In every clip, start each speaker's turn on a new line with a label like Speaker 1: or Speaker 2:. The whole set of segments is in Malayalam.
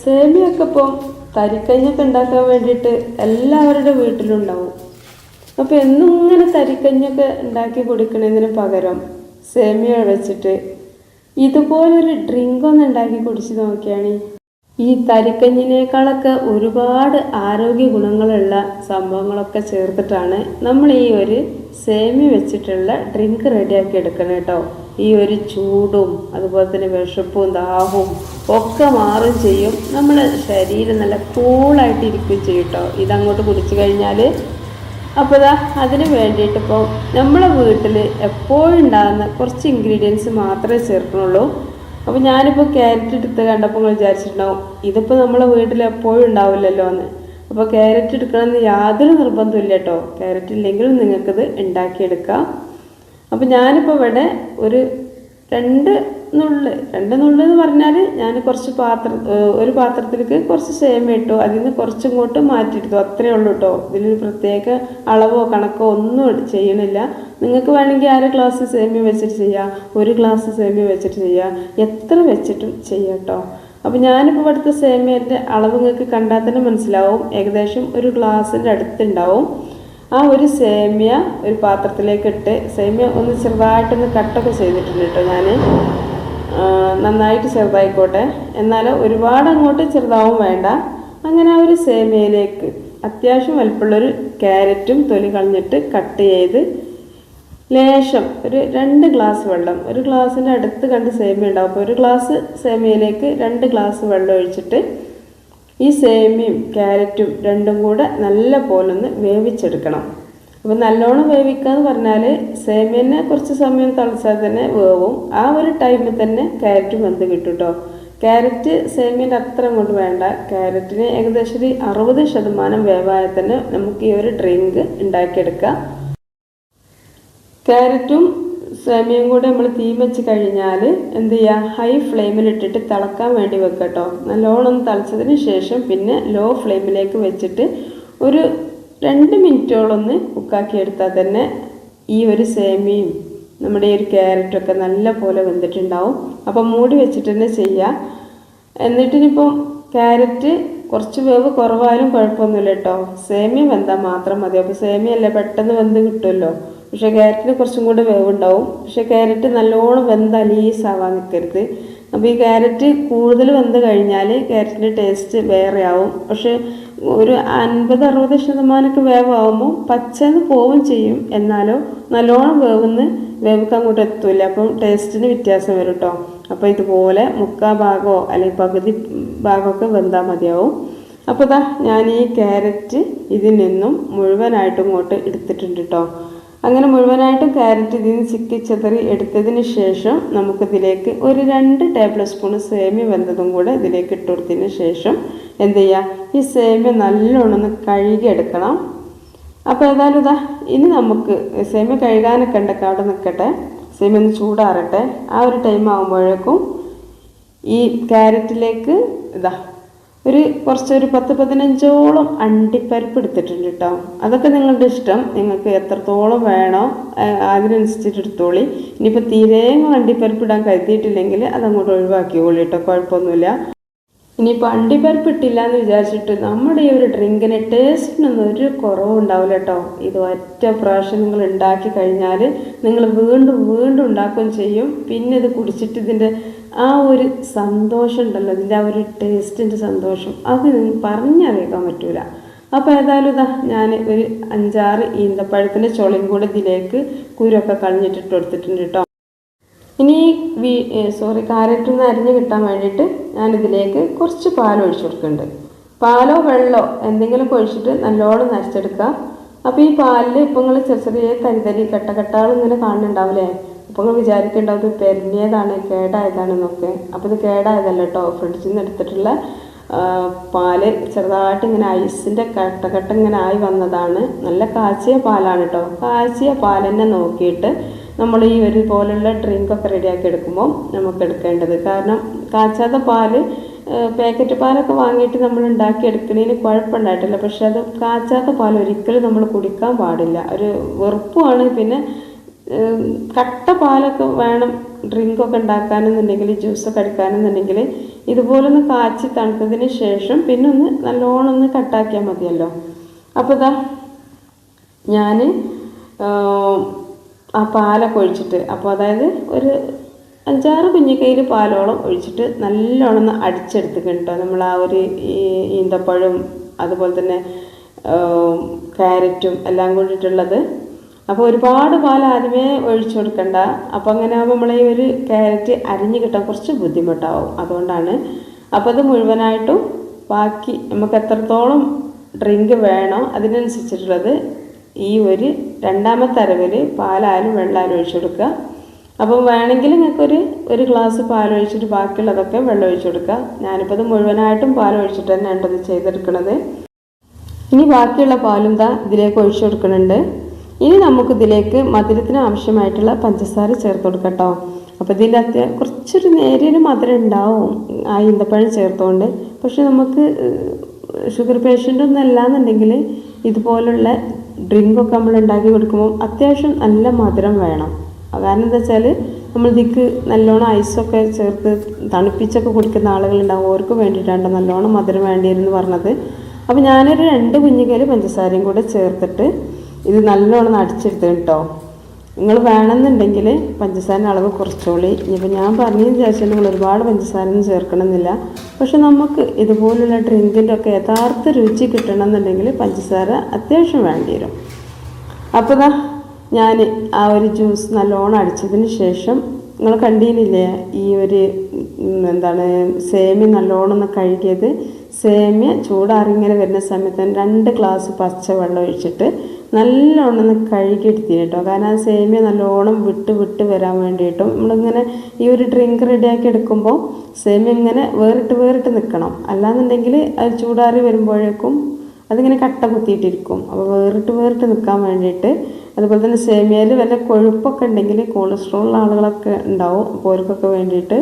Speaker 1: സേമിയൊക്കെ ഇപ്പോൾ തരിക്കഞ്ഞൊക്കെ ഉണ്ടാക്കാൻ വേണ്ടിയിട്ട് എല്ലാവരുടെ വീട്ടിലുണ്ടാവും. അപ്പോൾ എന്നും ഇങ്ങനെ തരിക്കഞ്ഞൊക്കെ ഉണ്ടാക്കി കുടിക്കുന്നതിന് പകരം സേമിയ വെച്ചിട്ട് ഇതുപോലൊരു ഡ്രിങ്ക് ഒന്ന് ഉണ്ടാക്കി കുടിച്ച് നോക്കിയാണ്. ഈ തരിക്കഞ്ഞിനേക്കാളൊക്കെ ഒരുപാട് ആരോഗ്യ ഗുണങ്ങളുള്ള സംഭവങ്ങളൊക്കെ ചേർത്തിട്ടാണ് നമ്മൾ ഈ ഒരു സേമിയ വെച്ചിട്ടുള്ള ഡ്രിങ്ക് റെഡിയാക്കി എടുക്കണം കേട്ടോ. ഈ ഒരു ചൂടും അതുപോലെ തന്നെ വിശപ്പും ദാഹവും ഒക്കെ മാറും ചെയ്യും. നമ്മുടെ ശരീരം നല്ല കൂളായിട്ട് ഇരിക്കുകയും ചെയ്യും കേട്ടോ ഇതങ്ങോട്ട് കുടിച്ചു കഴിഞ്ഞാൽ. അപ്പോൾ അതിന് വേണ്ടിയിട്ട് ഇപ്പോൾ നമ്മളെ വീട്ടിൽ എപ്പോഴും ഉണ്ടാകുന്ന കുറച്ച് ഇൻഗ്രീഡിയൻസ് മാത്രമേ ചേർക്കണുള്ളൂ. അപ്പോൾ ഞാനിപ്പോൾ ക്യാരറ്റ് എടുത്ത് കണ്ടപ്പോൾ നിങ്ങൾ വിചാരിച്ചിട്ടുണ്ടാവും ഇതിപ്പോൾ നമ്മളെ വീട്ടിൽ എപ്പോഴും ഉണ്ടാവില്ലല്ലോ എന്ന്. അപ്പോൾ ക്യാരറ്റ് എടുക്കണമെന്ന് യാതൊരു നിർബന്ധമില്ല കേട്ടോ. ക്യാരറ്റ് ഇല്ലെങ്കിലും നിങ്ങൾക്കിത് ഉണ്ടാക്കിയെടുക്കാം. അപ്പോൾ ഞാനിപ്പോൾ ഇവിടെ ഒരു രണ്ട് നുള്ള് എന്ന് പറഞ്ഞാൽ ഞാൻ കുറച്ച് ഒരു പാത്രത്തിലേക്ക് കുറച്ച് സേമിയ ഇട്ടു, അതിൽ നിന്ന് കുറച്ചിങ്ങോട്ട് മാറ്റിയെടുത്തു, അത്രയേ ഉള്ളൂ കേട്ടോ. ഇതിൽ പ്രത്യേക അളവോ കണക്കോ ഒന്നും ചെയ്യണില്ല. നിങ്ങൾക്ക് വേണമെങ്കിൽ 1 ഗ്ലാസ് സേമിയ വെച്ചിട്ട് ചെയ്യാം, 1 ഗ്ലാസ് സേമിയ വെച്ചിട്ട് ചെയ്യാം, എത്ര വെച്ചിട്ടും ചെയ്യാം കേട്ടോ. അപ്പോൾ ഞാനിപ്പോൾ ഇവിടുത്തെ സേമിയൻ്റെ അളവ് നിങ്ങൾക്ക് കണ്ടാൽ തന്നെ മനസ്സിലാവും, ഏകദേശം 1 ഗ്ലാസിൻ്റെ അടുത്തുണ്ടാവും. ആ ഒരു സേമിയ ഒരു പാത്രത്തിലേക്ക് ഇട്ട്, സേമിയ ഒന്ന് ചെറുതായിട്ടൊന്ന് കട്ടൊക്കെ ചെയ്തിട്ടുണ്ട് കേട്ടോ ഞാൻ, നന്നായിട്ട് ചെറുതായിക്കോട്ടെ, എന്നാലും ഒരുപാട് അങ്ങോട്ട് ചെറുതാവും വേണ്ട. അങ്ങനെ ആ ഒരു സേമിയയിലേക്ക് അത്യാവശ്യം വലുപ്പമുള്ളൊരു ക്യാരറ്റും തൊലി കളഞ്ഞിട്ട് കട്ട് ചെയ്ത് ലേശം ഒരു 2 ഗ്ലാസ് വെള്ളം, 1 ഗ്ലാസിൻ്റെ അടുത്ത് കണ്ട് സേമിയ ഉണ്ടാവും. അപ്പോൾ 1 ഗ്ലാസ് സേമിയയിലേക്ക് 2 ഗ്ലാസ് വെള്ളം ഒഴിച്ചിട്ട് ഈ സേമിയയും ക്യാരറ്റും രണ്ടും കൂടെ നല്ല പോലൊന്ന് വേവിച്ചെടുക്കണം. അപ്പോൾ നല്ലോണം വേവിക്കുക എന്ന് പറഞ്ഞാൽ സേമിയനെ കുറച്ച് സമയം തിളച്ചാൽ തന്നെ വേവും. ആ ഒരു ടൈമിൽ തന്നെ ക്യാരറ്റ് വെന്ത് കിട്ടും കേട്ടോ. ക്യാരറ്റ് സേമിയൻ്റെ അത്ര അങ്ങോട്ട് വേണ്ട, ക്യാരറ്റിന് ഏകദേശം ഒരു 60% വേവായാൽ തന്നെ നമുക്ക് ഈ ഒരു ഡ്രിങ്ക് ഉണ്ടാക്കിയെടുക്കാം. ക്യാരറ്റും സേമിയയും കൂടെ നമ്മൾ തീ വെച്ച് കഴിഞ്ഞാൽ എന്ത് ചെയ്യുക, ഹൈ ഫ്ലെയിമിലിട്ടിട്ട് തിളക്കാൻ വേണ്ടി വെക്കുക കേട്ടോ. നല്ലോണം തിളച്ചതിന് ശേഷം പിന്നെ ലോ ഫ്ലെയിമിലേക്ക് വെച്ചിട്ട് ഒരു 2 മിനിറ്റോളൊന്ന് കുക്കാക്കി എടുത്താൽ തന്നെ ഈ ഒരു സേമിയയും നമ്മുടെ ഈ ഒരു ക്യാരറ്റൊക്കെ നല്ല പോലെ വെന്തിട്ടുണ്ടാവും. അപ്പം മൂടി വെച്ചിട്ട് തന്നെ ചെയ്യുക. എന്നിട്ടിനിപ്പം ക്യാരറ്റ് കുറച്ച് വേവ് കുറവായാലും കുഴപ്പമൊന്നുമില്ല കേട്ടോ, സേമിയ വെന്താൽ മാത്രം മതി. അപ്പോൾ സേമിയല്ലേ പെട്ടെന്ന് വെന്ത് കിട്ടുമല്ലോ, പക്ഷേ ക്യാരറ്റിന് കുറച്ചും കൂടെ വേവുണ്ടാവും. പക്ഷേ ക്യാരറ്റ് നല്ലോണം വെന്ത് അലീസാവാൻ നിൽക്കരുത്. അപ്പോൾ ഈ ക്യാരറ്റ് കൂടുതൽ വെന്ത് കഴിഞ്ഞാൽ ക്യാരറ്റിൻ്റെ ടേസ്റ്റ് വേറെ ആവും. പക്ഷേ ഒരു 50-60% വേവാകുമ്പോൾ പച്ചന്ന് പോവും ചെയ്യും, എന്നാലോ നല്ലോണം വേവിക്കാൻ അങ്ങോട്ട് എത്തൂല, അപ്പം ടേസ്റ്റിന് വ്യത്യാസം വരും കേട്ടോ. അപ്പോൾ ഇതുപോലെ 3/4 ഭാഗമോ അല്ലെങ്കിൽ പകുതി ഭാഗമൊക്കെ വെന്താൽ മതിയാവും. അപ്പോൾ ഞാൻ ഈ ക്യാരറ്റ് ഇതിൽ നിന്നും മുഴുവനായിട്ടും ഇങ്ങോട്ട് എടുത്തിട്ടുണ്ട് കേട്ടോ. അങ്ങനെ മുഴുവനായിട്ടും ക്യാരറ്റ് ഇതിൽ നിന്ന് ചിക്കിച്ചെതറി എടുത്തതിന് ശേഷം നമുക്കിതിലേക്ക് ഒരു 2 ടേബിൾ സ്പൂൺ സേമിയ വെന്തതും കൂടെ ഇതിലേക്ക് ഇട്ട് കൊടുത്തതിന് ശേഷം എന്ത് ചെയ്യുക, ഈ സേമിയ നല്ലോണം ഒന്ന് കഴുകിയെടുക്കണം. അപ്പോൾ ഏതായാലും ഇനി നമുക്ക് സേമിയ കഴുകാനൊക്കെ ഉണ്ടൊക്കെ അവിടെ നിൽക്കട്ടെ, സേമിയ ഒന്ന് ചൂടാറട്ടെ. ആ ഒരു ടൈം ആകുമ്പോഴേക്കും ഈ ക്യാരറ്റിലേക്ക് ഒരു 10-15ഓളം അണ്ടിപ്പരിപ്പ് എടുത്തിട്ടുണ്ട് കേട്ടോ. അതൊക്കെ നിങ്ങളുടെ ഇഷ്ടം, നിങ്ങൾക്ക് എത്രത്തോളം വേണോ അതിനനുസരിച്ചിട്ട് എടുത്തോളി. ഇനിയിപ്പോൾ തീരെയും അണ്ടിപ്പരിപ്പ് ഇടാൻ കരുതിയിട്ടില്ലെങ്കിൽ അതങ്ങോട്ട് ഒഴിവാക്കിയോളി കേട്ടോ, കുഴപ്പമൊന്നുമില്ല. ഇനിയിപ്പോൾ അണ്ടിപ്പരിപ്പ് ഇട്ടില്ല എന്ന് വിചാരിച്ചിട്ട് നമ്മുടെ ഈ ഒരു ഡ്രിങ്കിന് ടേസ്റ്റിനൊന്നും ഒരു കുറവും ഉണ്ടാവില്ല കേട്ടോ. ഇത് ഒറ്റ പ്രാവശ്യം നിങ്ങൾ ഉണ്ടാക്കി കഴിഞ്ഞാൽ നിങ്ങൾ വീണ്ടും വീണ്ടും ഉണ്ടാക്കുകയും ചെയ്യും. പിന്നെ ഇത് കുടിച്ചിട്ട് ഇതിൻ്റെ ആ ഒരു സന്തോഷം ഉണ്ടല്ലോ, ഇതിൻ്റെ ആ ഒരു ടേസ്റ്റിൻ്റെ സന്തോഷം, അത് പറഞ്ഞറിയിക്കാൻ പറ്റൂല. അപ്പോൾ ഏതായാലും ഞാൻ ഒരു 5-6 ഈന്തപ്പഴത്തിൻ്റെ ചുളയും കൂടെ ഇതിലേക്ക് കുരുവൊക്കെ കളഞ്ഞിട്ടിട്ട് കൊടുത്തിട്ടുണ്ട് കേട്ടോ. ഇനി ക്യാരറ്റിൽ നിന്ന് അരിഞ്ഞ് കിട്ടാൻ വേണ്ടിയിട്ട് ഞാനിതിലേക്ക് കുറച്ച് പാൽ ഒഴിച്ചു കൊടുക്കുന്നുണ്ട്. പാലോ വെള്ളമോ എന്തെങ്കിലുമൊക്കെ ഒഴിച്ചിട്ട് നല്ലോണം നരച്ചെടുക്കുക. അപ്പോൾ ഈ പാലിൽ ഇപ്പോൾ നിങ്ങൾ ചെറിയ തരി കട്ടകൾ ഇങ്ങനെ കാണുന്നുണ്ടാവില്ലേ. അപ്പോൾ നിങ്ങൾ വിചാരിക്കേണ്ടാവും ഇത് പെരിഞ്ഞതാണ് കേടായതാണെന്നൊക്കെ. അപ്പോൾ ഇത് കേടായതല്ല കേട്ടോ, ഫ്രിഡ്ജിൽ നിന്ന് എടുത്തിട്ടുള്ള പാല് ചെറുതായിട്ട് ഇങ്ങനെ ഐസിൻ്റെ കട്ട ഇങ്ങനെ ആയി വന്നതാണ്. നല്ല കാച്ചിയ പാലാണ് കേട്ടോ. കാച്ചിയ പാൽ തന്നെ നോക്കിയിട്ട് നമ്മൾ ഈ ഒരു പോലുള്ള ഡ്രിങ്കൊക്കെ റെഡിയാക്കി എടുക്കുമ്പോൾ നമുക്ക് എടുക്കേണ്ടത്. കാരണം കാച്ചാത്ത പാല് പാക്കറ്റ് പാലൊക്കെ വാങ്ങിയിട്ട് നമ്മൾ ഉണ്ടാക്കിയെടുക്കുന്നതിന് കുഴപ്പമുണ്ടായിട്ടില്ല. പക്ഷെ അത് കാച്ചാത്ത പാൽ ഒരിക്കലും നമ്മൾ കുടിക്കാൻ പാടില്ല, ഒരു വെറുപ്പുമാണ്. പിന്നെ കട്ട പാലൊക്കെ വേണം ഡ്രിങ്കൊക്കെ ഉണ്ടാക്കാനെന്നുണ്ടെങ്കിൽ, ജ്യൂസൊക്കെ അടിക്കാനെന്നുണ്ടെങ്കിൽ ഇതുപോലൊന്ന് കാച്ചി തണുത്തതിന് ശേഷം പിന്നെ ഒന്ന് നല്ലോണം ഒന്ന് കട്ടാക്കിയാൽ മതിയല്ലോ. അപ്പോൾ ഇതാ ഞാൻ ആ പാലൊക്കെ ഒഴിച്ചിട്ട്, അപ്പോൾ അതായത് ഒരു 5-6 കുഞ്ഞിക്കൈയിൽ പാലോളം ഒഴിച്ചിട്ട് നല്ലോണം ഒന്ന് അടിച്ചെടുത്തിക്കണം കേട്ടോ. നമ്മൾ ആ ഒരു ഈന്തപ്പഴവും അതുപോലെ തന്നെ ക്യാരറ്റും എല്ലാം കൂടിയിട്ടുള്ളത്. അപ്പോൾ ഒരുപാട് പാൽ ആദ്യമേ ഒഴിച്ചു കൊടുക്കണ്ട. അപ്പോൾ അങ്ങനെ ആകുമ്പോൾ നമ്മൾ ഈ ഒരു ക്യാരറ്റ് അരിഞ്ഞ് കിട്ടാൻ കുറച്ച് ബുദ്ധിമുട്ടാവും, അതുകൊണ്ടാണ്. അപ്പോൾ അത് മുഴുവനായിട്ടും ബാക്കി നമുക്ക് എത്രത്തോളം ഡ്രിങ്ക് വേണോ അതിനനുസരിച്ചിട്ടുള്ളത് ഈ ഒരു രണ്ടാമത്തെ അരവിൽ പാലായാലും വെള്ളമായാലും ഒഴിച്ചു കൊടുക്കുക. അപ്പം വേണമെങ്കിൽ നിങ്ങൾക്കൊരു ഗ്ലാസ് പാലൊഴിച്ചിട്ട് ബാക്കിയുള്ളതൊക്കെ വെള്ളം ഒഴിച്ചു കൊടുക്കുക. ഞാനിപ്പോൾ ഇത് മുഴുവനായിട്ടും പാലൊഴിച്ചിട്ട് തന്നെ ഉണ്ടത് ചെയ്തെടുക്കണത്. ഇനി ബാക്കിയുള്ള പാലും ഇതിലേക്ക് ഒഴിച്ചു കൊടുക്കുന്നുണ്ട്. ഇനി നമുക്കിതിലേക്ക് മധുരത്തിന് ആവശ്യമായിട്ടുള്ള പഞ്ചസാര ചേർത്ത് കൊടുക്കാം കേട്ടോ. അപ്പോൾ ഇതിൻ്റെ കുറച്ചൊരു നേരിയൊരു മധുരം ഉണ്ടാവും ആ ഈന്തപ്പഴം ചേർത്തുകൊണ്ട്. പക്ഷെ നമുക്ക് ഷുഗർ പേഷ്യൻ്റ് ഒന്നും അല്ലാന്നുണ്ടെങ്കിൽ ഇതുപോലുള്ള ഡ്രിങ്കൊക്കെ നമ്മൾ ഉണ്ടാക്കി കൊടുക്കുമ്പോൾ അത്യാവശ്യം നല്ല മധുരം വേണം. കാരണം എന്താ വെച്ചാൽ നമ്മൾ ഇതിക്ക് നല്ലോണം ഐസൊക്കെ ചേർത്ത് തണുപ്പിച്ചൊക്കെ കുടിക്കുന്ന ആളുകളുണ്ടാവും, അവർക്ക് വേണ്ടിയിട്ടാണ് നല്ലോണം മധുരം വേണ്ടിയിരുന്ന് പറഞ്ഞത്. അപ്പോൾ ഞാനൊരു 2 കുഞ്ഞിക്കൈയിൽ പഞ്ചസാരയും കൂടെ ചേർത്തിട്ട് ഇത് നല്ലോണം അടിച്ചെടുത്ത് കേട്ടോ. നിങ്ങൾ വേണമെന്നുണ്ടെങ്കിൽ പഞ്ചസാരൻ്റെ അളവ് കുറച്ചോളി. ഇനിയിപ്പോൾ ഞാൻ പറഞ്ഞതിന് ശേഷം നിങ്ങൾ ഒരുപാട് പഞ്ചസാര ഒന്നും ചേർക്കണമെന്നില്ല. പക്ഷെ നമുക്ക് ഇതുപോലുള്ള ഡ്രിങ്കിൻ്റെ ഒക്കെ യഥാർത്ഥ രുചി കിട്ടണമെന്നുണ്ടെങ്കിൽ പഞ്ചസാര അത്യാവശ്യം വേണ്ടി വരും. അപ്പോൾ ഞാൻ ആ ഒരു ജ്യൂസ് നല്ലോണം അടിച്ചതിന് ശേഷം നിങ്ങൾ കണ്ടീനില്ലേ ഈ ഒരു സേമിയ നല്ലോണം ഒന്ന് കഴുകിയത്. സേമിയ ചൂടാറിങ്ങനെ വരുന്ന സമയത്ത് 2 ഗ്ലാസ് പച്ചവെള്ളം ഒഴിച്ചിട്ട് നല്ലോണം ഒന്ന് കഴുകിയെടുത്തിന് കേട്ടോ. കാരണം ആ സേമിയ നല്ലോണം വിട്ട് വരാൻ വേണ്ടിയിട്ടും നമ്മളിങ്ങനെ ഈ ഒരു ഡ്രിങ്ക് റെഡിയാക്കി എടുക്കുമ്പോൾ സേമിയ ഇങ്ങനെ വേറിട്ട് നിൽക്കണം. അല്ലാന്നുണ്ടെങ്കിൽ അത് ചൂടാറി വരുമ്പോഴേക്കും അതിങ്ങനെ കട്ട കുത്തിയിട്ടിരിക്കും. അപ്പോൾ വേറിട്ട് നിൽക്കാൻ വേണ്ടിയിട്ട്, അതുപോലെ തന്നെ സേമിയയിൽ വല്ല കൊഴുപ്പൊക്കെ ഉണ്ടെങ്കിൽ കൊളസ്ട്രോളുള്ള ആളുകളൊക്കെ ഉണ്ടാവും, അപ്പോൾ അവർക്കൊക്കെ വേണ്ടിയിട്ട്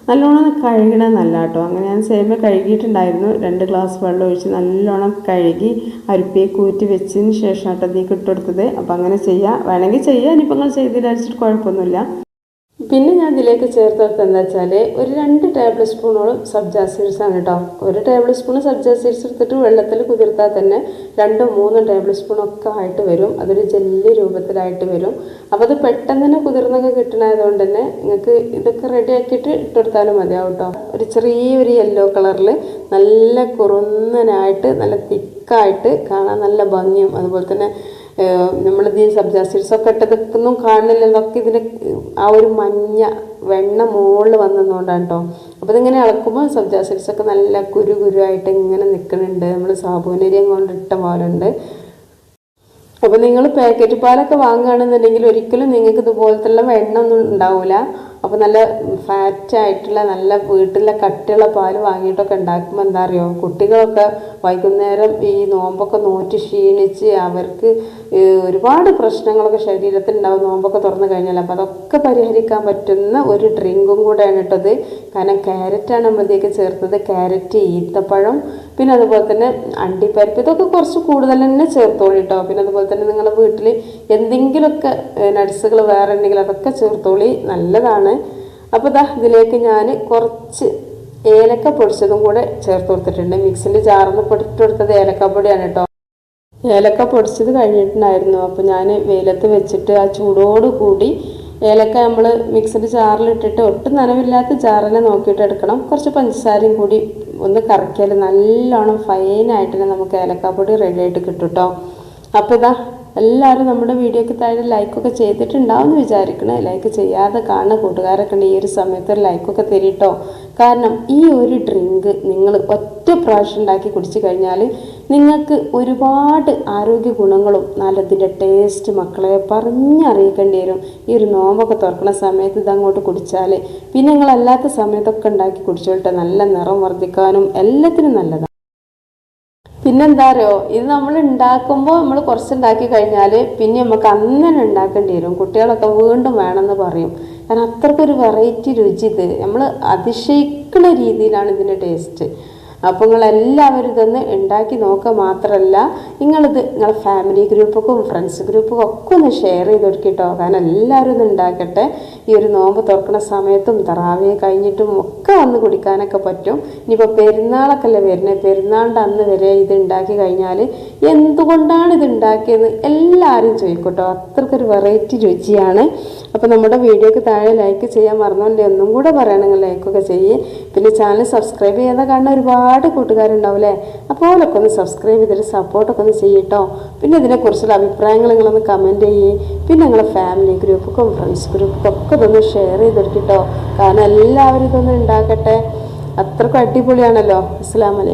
Speaker 1: നല്ലോണം കഴുകണ നല്ല കേട്ടോ. അങ്ങനെ ഞാൻ സേമിയ കഴുകിയിട്ടുണ്ടായിരുന്നു. 2 ഗ്ലാസ് വെള്ളം ഒഴിച്ച് നല്ലോണം കഴുകി അരിപ്പയെ കൂറ്റി വെച്ചതിന് ശേഷം കേട്ടോ ഇതിലേക്ക് ഇട്ടെടുത്തത്. അപ്പോൾ അങ്ങനെ ചെയ്യാം, വേണമെങ്കിൽ ചെയ്യാം. ഇനിയിപ്പോൾ നിങ്ങൾ ചെയ്തില്ലാച്ചിട്ട് കുഴപ്പമൊന്നുമില്ല. പിന്നെ ഞാൻ ഇതിലേക്ക് ചേർത്ത് കൊടുത്തത് എന്താ വെച്ചാൽ ഒരു 2 ടേബിൾ സ്പൂണോളം സബ്ജാ സീഡ്സ് ആണ് കേട്ടോ. 1 ടേബിൾ സ്പൂൺ സബ്ജാ സീഡ്സ് എടുത്തിട്ട് വെള്ളത്തിൽ കുതിർത്താൽ തന്നെ 2-3 ടേബിൾ സ്പൂണൊക്കെ ആയിട്ട് വരും. അതൊരു ജെല്ലി രൂപത്തിലായിട്ട് വരും. അപ്പോൾ അത് പെട്ടെന്ന് തന്നെ കുതിർന്നൊക്കെ കിട്ടണതുകൊണ്ട് തന്നെ നിങ്ങൾക്ക് ഇതൊക്കെ റെഡി ആക്കിയിട്ട് ഇട്ടെടുത്താലും മതിയാവും കേട്ടോ. ഒരു ചെറിയൊരു യെല്ലോ കളറിൽ നല്ല കുറുന്നനായിട്ട് നല്ല തിക്കായിട്ട് കാണാൻ നല്ല ഭംഗിയും, അതുപോലെ തന്നെ നമ്മളിത് സബ്ജാ സീഡ്സൊക്കെ ഇട്ടതൊന്നും കാണുന്നില്ലെന്നൊക്കെ ഇതിന് ആ ഒരു മഞ്ഞ വെണ്ണ മുകളിൽ വന്നതുകൊണ്ടാണ് കേട്ടോ. അപ്പോൾ ഇതിങ്ങനെ ഇളക്കുമ്പോൾ സബ്ജാ സീഡ്സൊക്കെ നല്ല കുരുകുരുവായിട്ട് ഇങ്ങനെ നിൽക്കുന്നുണ്ട്. നമ്മൾ സാബൂനരിയും കൊണ്ടിട്ട പോലുണ്ട്. അപ്പോൾ നിങ്ങൾ പാക്കറ്റ് പാലൊക്കെ വാങ്ങുകയാണെന്നുണ്ടെങ്കിൽ ഒരിക്കലും നിങ്ങൾക്ക് ഇതുപോലത്തുള്ള വെണ്ണ ഒന്നും ഉണ്ടാവില്ല. അപ്പോൾ നല്ല ഫാറ്റായിട്ടുള്ള നല്ല വീട്ടിലെ കട്ടിയുള്ള പാൽ വാങ്ങിയിട്ടൊക്കെ ഉണ്ടാക്കുമ്പോൾ എന്താ അറിയോ, കുട്ടികളൊക്കെ വൈകുന്നേരം ഈ നോമ്പൊക്കെ നോറ്റ് ക്ഷീണിച്ച് അവർക്ക് ഒരുപാട് പ്രശ്നങ്ങളൊക്കെ ശരീരത്തിൽ ഉണ്ടാവും നോമ്പൊക്കെ തുറന്നു കഴിഞ്ഞാൽ. അപ്പോൾ അതൊക്കെ പരിഹരിക്കാൻ പറ്റുന്ന ഒരു ഡ്രിങ്കും കൂടെയാണ് ഇട്ടത്. കാരണം ക്യാരറ്റാണ് നമ്മളിതേക്ക് ചേർത്തത്. ക്യാരറ്റ്, ഈത്തപ്പഴം, പിന്നെ അതുപോലെ തന്നെ അണ്ടിപ്പരിപ്പ്, ഇതൊക്കെ കുറച്ച് കൂടുതൽ തന്നെ ചേർത്തോളി കേട്ടോ. പിന്നെ അതുപോലെ തന്നെ നിങ്ങളുടെ വീട്ടിൽ എന്തെങ്കിലുമൊക്കെ നട്സുകൾ വേറെ ഉണ്ടെങ്കിൽ അതൊക്കെ ചേർത്തോളി, നല്ലതാണ്. അപ്പോൾ ഇതിലേക്ക് ഞാൻ കുറച്ച് ഏലക്ക പൊടിച്ചതും കൂടെ ചേർത്ത് കൊടുത്തിട്ടുണ്ട്. മിക്സിൻ്റെ ജാറിന്ന് പൊടിട്ട് കൊടുത്തത് ഏലക്കപ്പൊടിയാണ് കേട്ടോ. ഏലക്ക പൊടിച്ചത് കഴിഞ്ഞിട്ടുണ്ടായിരുന്നു. അപ്പോൾ ഞാൻ വെയിലത്ത് വെച്ചിട്ട് ആ ചൂടോട് കൂടി ഏലക്ക നമ്മൾ മിക്സിൻ്റെ ജാറിലിട്ടിട്ട് ഒട്ടും നനവില്ലാത്ത ജാറിനെ നോക്കിയിട്ട് എടുക്കണം. കുറച്ച് പഞ്ചസാരയും കൂടി ഒന്ന് കറക്കിയാൽ നല്ലോണം ഫൈനായിട്ട് തന്നെ നമുക്ക് ഏലക്കാപ്പൊടി റെഡി ആയിട്ട് കിട്ടും കേട്ടോ. അപ്പോൾ എല്ലാവരും നമ്മുടെ വീഡിയോക്ക് താഴെ ലൈക്കൊക്കെ ചെയ്തിട്ടുണ്ടാവും എന്ന് വിചാരിക്കണേ. ലൈക്ക് ചെയ്യാതെ കാണുന്ന കൂട്ടുകാരൊക്കെ ഉണ്ട്, ഈ ഒരു സമയത്ത് ഒരു ലൈക്കൊക്കെ തരിട്ടോ. കാരണം ഈ ഒരു ഡ്രിങ്ക് നിങ്ങൾ ഒറ്റ പ്രാവശ്യം ഉണ്ടാക്കി കുടിച്ചു കഴിഞ്ഞാൽ നിങ്ങൾക്ക് ഒരുപാട് ആരോഗ്യ ഗുണങ്ങളും നല്ലതിൻ്റെ ടേസ്റ്റ് മക്കളെ പറഞ്ഞറിയിക്കേണ്ടി വരും. ഈ ഒരു നോമ്പൊക്കെ തുറക്കുന്ന സമയത്ത് ഇതങ്ങോട്ട് കുടിച്ചാൽ പിന്നെ നിങ്ങളല്ലാത്ത സമയത്തൊക്കെ ഉണ്ടാക്കി കുടിച്ചോട്ടെ. നല്ല നിറം വർദ്ധിക്കാനും എല്ലാത്തിനും നല്ലതാണ്. പിന്നെന്താ അറിയോ, ഇത് നമ്മൾ ഉണ്ടാക്കുമ്പോൾ നമ്മൾ കുറച്ചുണ്ടാക്കി കഴിഞ്ഞാൽ പിന്നെ നമുക്ക് അങ്ങനെ ഉണ്ടാക്കേണ്ടി വരും. കുട്ടികളൊക്കെ വീണ്ടും വേണമെന്ന് പറയും. കാരണം അത്രക്കൊരു വെറൈറ്റി രുചി, ഇത് നമ്മൾ അതിശയിക്കുന്ന രീതിയിലാണ് ഇതിൻ്റെ ടേസ്റ്റ്. അപ്പോൾ നിങ്ങളെല്ലാവരും ഇതൊന്ന് ഉണ്ടാക്കി നോക്കുക മാത്രമല്ല നിങ്ങളെ ഫാമിലി ഗ്രൂപ്പൊക്കും ഫ്രണ്ട്സ് ഗ്രൂപ്പൊക്കെ ഒക്കെ ഒന്ന് ഷെയർ ചെയ്ത് കൊടുക്കിട്ടോ. കാരണം എല്ലാവരും ഇത് ഉണ്ടാക്കട്ടെ. ഈ ഒരു നോമ്പ് തുറക്കുന്ന സമയത്തും തറാവിയെ കഴിഞ്ഞിട്ടും ഒക്കെ വന്ന് കുടിക്കാനൊക്കെ പറ്റും. ഇനിയിപ്പോൾ പെരുന്നാളൊക്കെ അല്ലേ വരുന്നത്, പെരുന്നാളിൻ്റെ അന്ന് വരെ ഇത് ഉണ്ടാക്കി കഴിഞ്ഞാൽ എന്തുകൊണ്ടാണ് ഇത് ഉണ്ടാക്കിയെന്ന് എല്ലാവരും ചോദിക്കട്ടോ. അത്രക്കൊരു വെറൈറ്റി രുചിയാണ്. അപ്പോൾ നമ്മുടെ വീഡിയോക്ക് താഴെ ലൈക്ക് ചെയ്യാൻ മറന്നോണ്ടേ, ഒന്നും കൂടെ പറയണമെങ്കിൽ ലൈക്കൊക്കെ ചെയ്യേ. പിന്നെ ചാനൽ സബ്സ്ക്രൈബ് ചെയ്യാതെ കാണുന്ന ഒരുപാട് കൂട്ടുകാരുണ്ടാവില്ലേ, അപ്പോൾ അവരൊക്കെ ഒന്ന് സബ്സ്ക്രൈബ് ചെയ്തിട്ട് സപ്പോർട്ടൊക്കെ ഒന്ന് ചെയ്യട്ടോ. പിന്നെ ഇതിനെക്കുറിച്ചുള്ള അഭിപ്രായങ്ങൾ നിങ്ങളൊന്ന് കമൻറ്റ് ചെയ്യേ. പിന്നെ നിങ്ങളെ ഫാമിലി ഗ്രൂപ്പൊക്കെ ഫ്രണ്ട്സ് ഗ്രൂപ്പൊക്കെ ഒക്കെ ഇതൊന്ന് ഷെയർ ചെയ്തെടുക്കിട്ടോ. കാരണം എല്ലാവരും ഇതൊന്ന് ഉണ്ടാക്കട്ടെ. അത്രക്കും അടിപൊളിയാണല്ലോ. അസ്സലാമു അലൈക്കും.